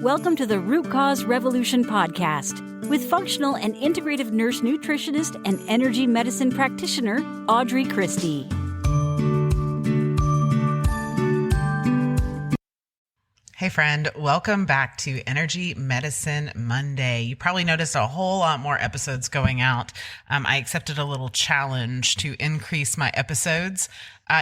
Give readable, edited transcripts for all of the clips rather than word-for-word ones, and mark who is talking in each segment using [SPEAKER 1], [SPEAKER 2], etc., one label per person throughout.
[SPEAKER 1] Welcome to the Root Cause Revolution podcast with functional and integrative nurse nutritionist and energy medicine practitioner, Audrey Christie.
[SPEAKER 2] Hey friend, welcome back to Energy Medicine Monday. You probably noticed a whole lot more episodes going out. I accepted a little challenge to increase my episodes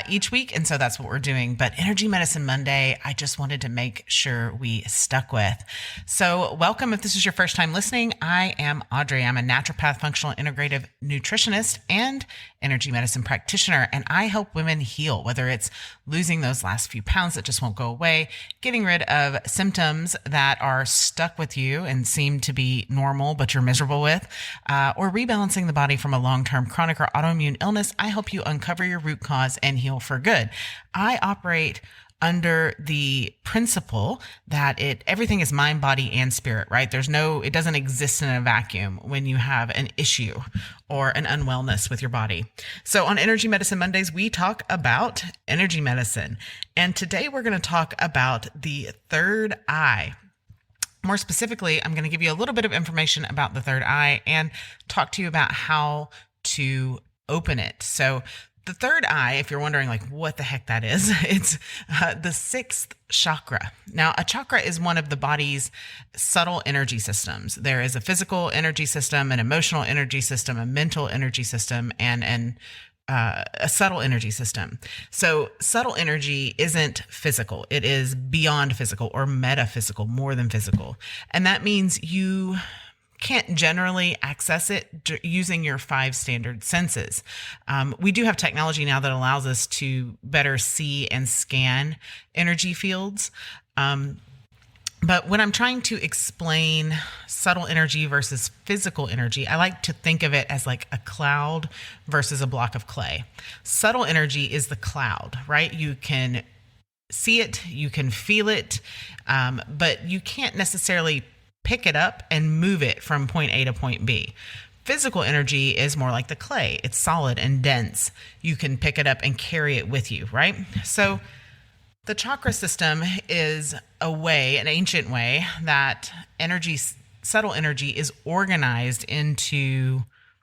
[SPEAKER 2] each week, and so that's what we're doing. But Energy Medicine Monday, I just wanted to make sure we stuck with. So welcome if this is your first time listening. I am Audrey. I'm a naturopath, functional integrative nutritionist, and energy medicine practitioner, and I help women heal, whether it's losing those last few pounds that just won't go away, getting rid of symptoms that are stuck with you and seem to be normal but you're miserable with, or rebalancing the body from a long-term chronic or autoimmune illness. I help you uncover your root cause and heal for good. I operate under the principle that everything is mind, body, and spirit, right? It doesn't exist in a vacuum when you have an issue or an unwellness with your body. So on Energy Medicine Mondays, we talk about energy medicine. And today we're going to talk about the third eye. More specifically, I'm going to give you a little bit of information about the third eye and talk to you about how to open it. So the third eye, if you're wondering like what the heck that is, it's the sixth chakra. Now, a chakra is one of the body's subtle energy systems. There is a physical energy system, an emotional energy system, a mental energy system, and a subtle energy system. So subtle energy isn't physical. It is beyond physical or metaphysical, more than physical. And that means you can't generally access it using your five standard senses. We do have technology now that allows us to better see and scan energy fields. But when I'm trying to explain subtle energy versus physical energy, I like to think of it as like a cloud versus a block of clay. Subtle energy is the cloud, right? You can see it, you can feel it, but you can't necessarily pick it up and move it from point A to point B. Physical energy is more like the clay. It's solid and dense. You can pick it up and carry it with you, right? So the chakra system is an ancient way that subtle energy is organized into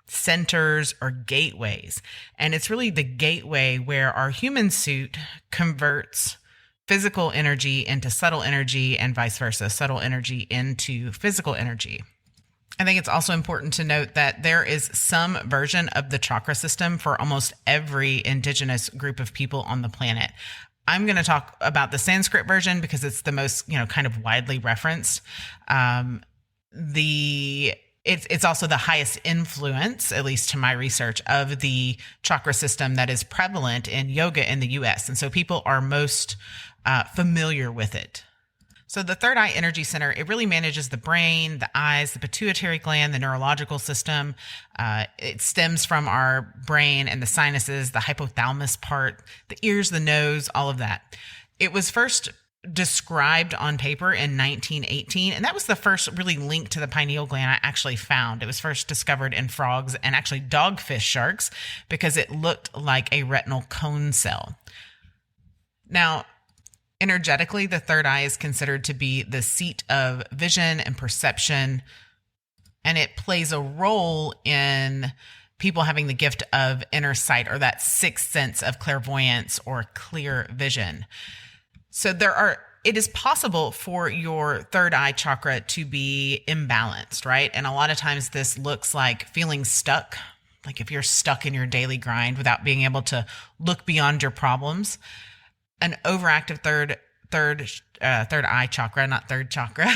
[SPEAKER 2] centers or gateways. And it's really the gateway where our human suit converts physical energy into subtle energy and vice versa, subtle energy into physical energy. I think it's also important to note that there is some version of the chakra system for almost every indigenous group of people on the planet. I'm going to talk about the Sanskrit version because it's the most, kind of widely referenced. It's also the highest influence, at least to my research, of the chakra system that is prevalent in yoga in the US. And so people are most familiar with it. So the third eye energy center, it really manages the brain, the eyes, the pituitary gland, the neurological system. It stems from our brain and the sinuses, the hypothalamus part, the ears, the nose, all of that. It was first described on paper in 1918, and that was the first really link to the pineal gland I actually found. It was first discovered in frogs and actually dogfish sharks because it looked like a retinal cone cell. Now, energetically, the third eye is considered to be the seat of vision and perception, and it plays a role in people having the gift of inner sight or that sixth sense of clairvoyance or clear vision. So it is possible for your third eye chakra to be imbalanced, right? And a lot of times this looks like feeling stuck, like if you're stuck in your daily grind without being able to look beyond your problems. An overactive third eye chakra, not third chakra,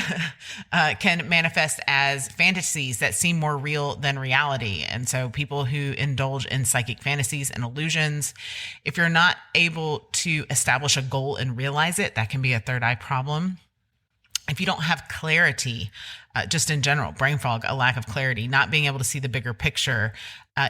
[SPEAKER 2] can manifest as fantasies that seem more real than reality. And so people who indulge in psychic fantasies and illusions, if you're not able to establish a goal and realize it, that can be a third eye problem. If you don't have clarity, just in general, brain fog, a lack of clarity, not being able to see the bigger picture,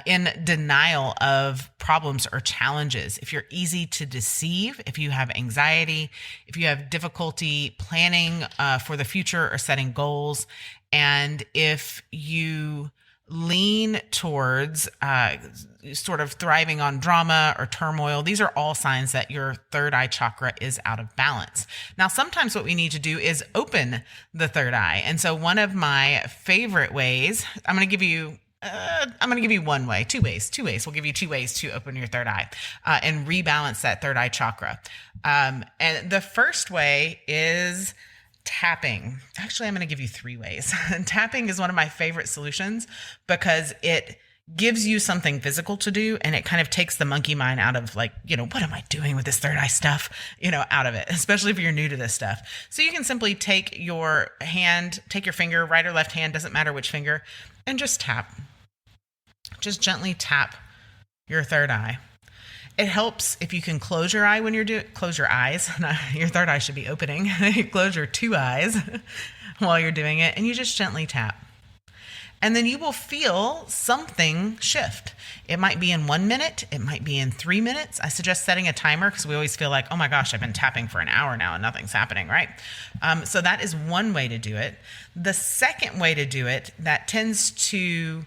[SPEAKER 2] in denial of problems or challenges, if you're easy to deceive, if you have anxiety, if you have difficulty planning for the future or setting goals, and if you lean towards sort of thriving on drama or turmoil, these are all signs that your third eye chakra is out of balance. Now, sometimes what we need to do is open the third eye. And so one of my favorite ways, I'm going to give you one way, two ways. We'll give you 2 ways to open your third eye and rebalance that third eye chakra. And the first way is tapping. Actually, I'm going to give you 3 ways. Tapping is one of my favorite solutions because it gives you something physical to do, and it kind of takes the monkey mind out of like, what am I doing with this third eye stuff, out of it, especially if you're new to this stuff. So you can simply take your finger, right or left hand, doesn't matter which finger, and just tap. Just gently tap your third eye. It helps if you can close your eye when you're close your eyes. Your third eye should be opening. Close your 2 eyes while you're doing it, and you just gently tap. And then you will feel something shift. It might be in 1 minute. It might be in 3 minutes. I suggest setting a timer because we always feel like, oh my gosh, I've been tapping for an hour now and nothing's happening, right? So that is one way to do it. The second way to do it that tends to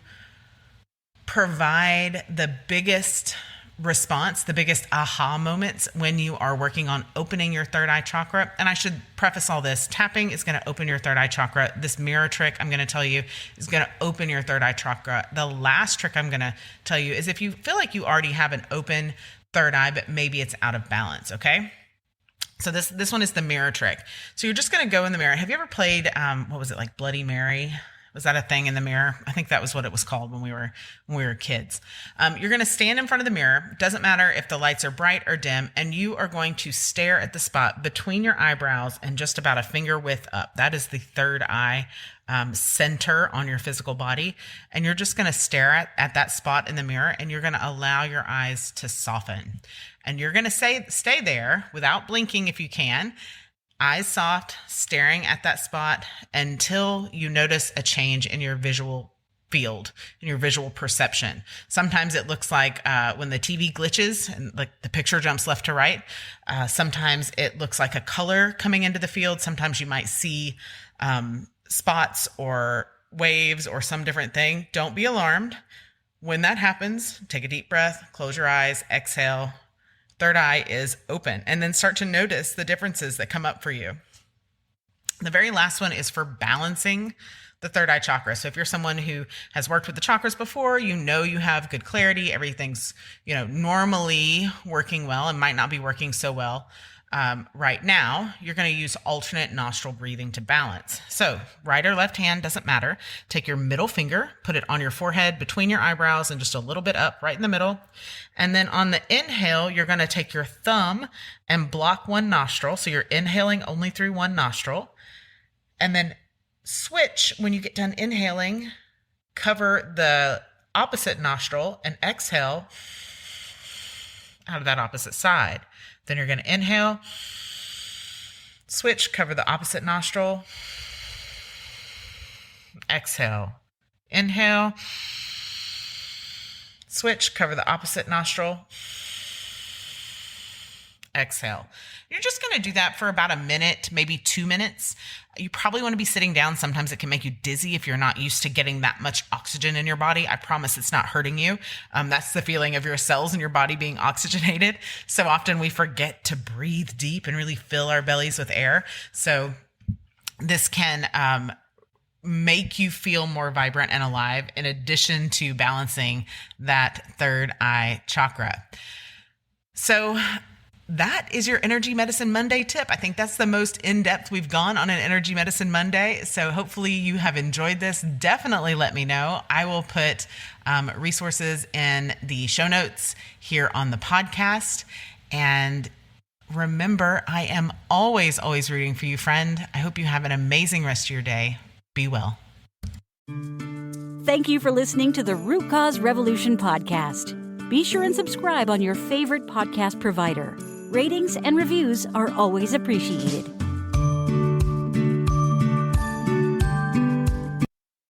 [SPEAKER 2] provide the biggest response, the biggest aha moments when you are working on opening your third eye chakra. And I should preface all this. Tapping is going to open your third eye chakra. This mirror trick I'm going to tell you is going to open your third eye chakra. The last trick I'm going to tell you is if you feel like you already have an open third eye, but maybe it's out of balance, okay? So this one is the mirror trick. So you're just going to go in the mirror. Have you ever played, what was it, like Bloody Mary? Was that a thing in the mirror? I think that was what it was called when we were kids. You're going to stand in front of the mirror. Doesn't matter if the lights are bright or dim, and you are going to stare at the spot between your eyebrows and just about a finger width up. That is the third eye center on your physical body. And you're just going to stare at that spot in the mirror, and you're going to allow your eyes to soften. And you're going to stay there without blinking if you can. Eyes soft, staring at that spot until you notice a change in your visual field, in your visual perception. Sometimes it looks like when the TV glitches and like the picture jumps left to right. Sometimes it looks like a color coming into the field. Sometimes you might see spots or waves or some different thing. Don't be alarmed. When that happens, take a deep breath, close your eyes, exhale. Third eye is open, and then start to notice the differences that come up for you. The very last one is for balancing the third eye chakra. So if you're someone who has worked with the chakras before, you have good clarity, everything's, normally working well and might not be working so well right now, you're going to use alternate nostril breathing to balance. So right or left hand, doesn't matter. Take your middle finger, put it on your forehead between your eyebrows and just a little bit up right in the middle. And then on the inhale, you're going to take your thumb and block one nostril. So you're inhaling only through one nostril. And then switch when you get done inhaling, cover the opposite nostril and exhale out of that opposite side. Then you're going to inhale, switch, cover the opposite nostril, exhale, inhale, switch, cover the opposite nostril, exhale. You're just going to do that for about a minute, maybe 2 minutes. You probably want to be sitting down. Sometimes it can make you dizzy if you're not used to getting that much oxygen in your body. I promise it's not hurting you. That's the feeling of your cells in your body being oxygenated. So often we forget to breathe deep and really fill our bellies with air. So this can make you feel more vibrant and alive in addition to balancing that third eye chakra. So that is your Energy Medicine Monday tip. I think that's the most in-depth we've gone on an Energy Medicine Monday. So hopefully you have enjoyed this. Definitely let me know. I will put resources in the show notes here on the podcast. And remember, I am always rooting for you, friend. I hope you have an amazing rest of your day. Be well.
[SPEAKER 1] Thank you for listening to the Root Cause Revolution podcast. Be sure and subscribe on your favorite podcast provider. Ratings and reviews are always appreciated.